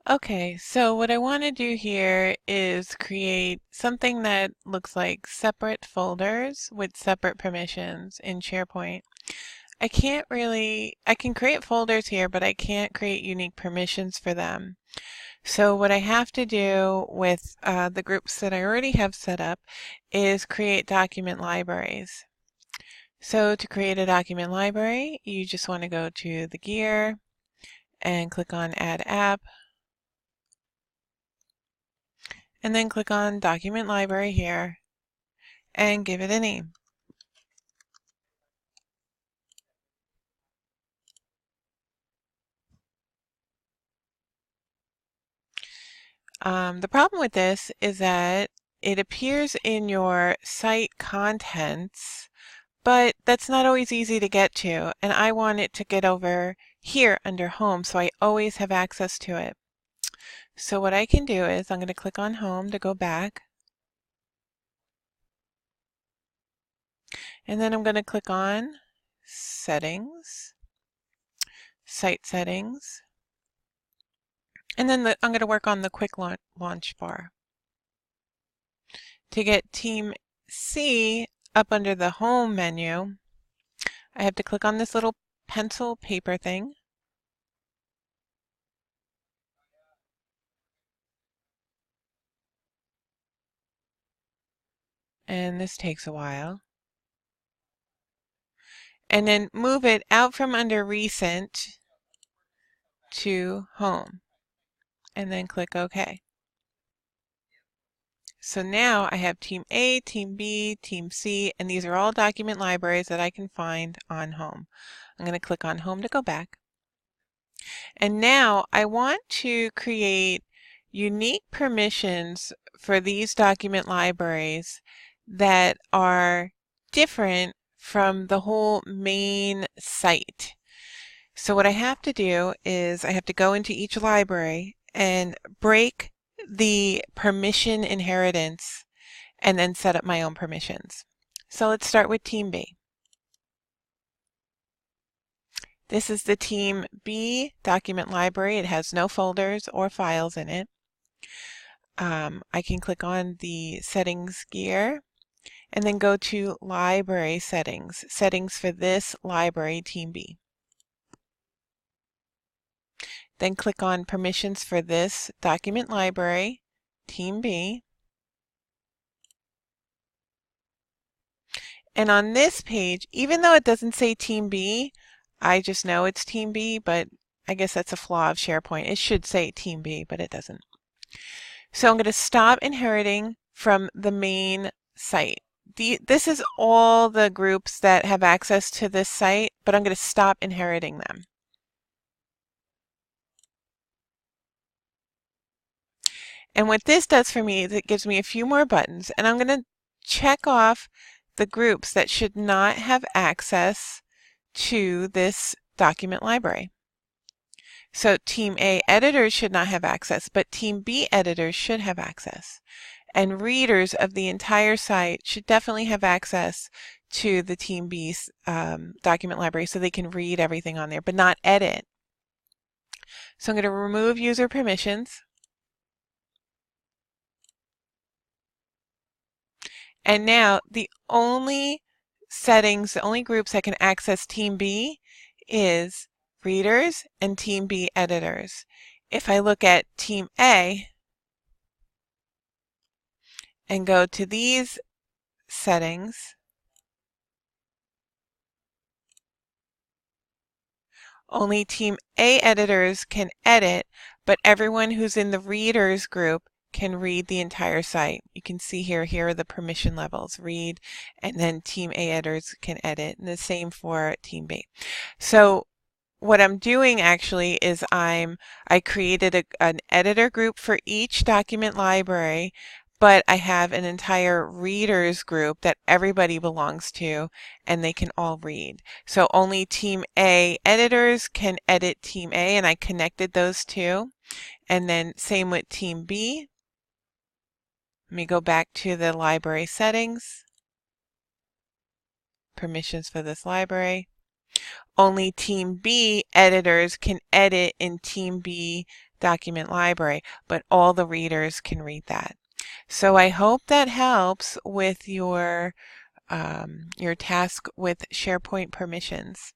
Okay, so what I want to do here is create something that looks like separate folders with separate permissions in SharePoint. I can create folders here, but I can't create unique permissions for them. So what I have to do with the groups that I already have set up is create document libraries. So to create a document library, you just want to go to the gear and click on Add App, and then click on Document Library here and give it a name. The problem with this is that it appears in your site contents, but that's not always easy to get to, and I want it to get over here under Home so I always have access to it. So what I can do is I'm going to click on Home to go back, and then I'm going to click on Settings, Site Settings, and then I'm going to work on the Quick Launch bar. To get Team C up under the Home menu, I have to click on this little pencil paper thing. And this takes a while. And then move it out from under Recent to Home. And then click OK. So now I have Team A, Team B, Team C, and these are all document libraries that I can find on Home. I'm going to click on Home to go back. And now I want to create unique permissions for these document libraries that are different from the whole main site. So what I have to do is I have to go into each library and break the permission inheritance and then set up my own permissions. So let's start with Team B. This is the Team B document library. It has no folders or files in it. I can click on the Settings gear and then go to Library Settings, Settings for this library, Team B. Then click on Permissions for this document library, Team B. And on this page, even though it doesn't say Team B, I just know it's Team B, but I guess that's a flaw of SharePoint. It should say Team B, but it doesn't. So I'm going to stop inheriting from the main site. This is all the groups that have access to this site, but I'm going to stop inheriting them. And what this does for me is it gives me a few more buttons, and I'm going to check off the groups that should not have access to this document library. So Team A editors should not have access, but Team B editors should have access. And readers of the entire site should definitely have access to the Team B's document library so they can read everything on there, but not edit. So I'm going to remove user permissions. And now the only settings, the only groups that can access Team B is readers and Team B editors. If I look at Team A and go to these settings, only Team A editors can edit, but everyone who's in the readers group can read the entire site. You can see here are the permission levels, read, and then Team A editors can edit, and the same for Team B. So what I'm doing actually is I created an editor group for each document library, but I have an entire readers group that everybody belongs to and they can all read. So only Team A editors can edit Team A, and I connected those two. And then same with Team B. Let me go back to the library settings, permissions for this library. Only Team B editors can edit in Team B document library, but all the readers can read that. So I hope that helps with your task with SharePoint permissions.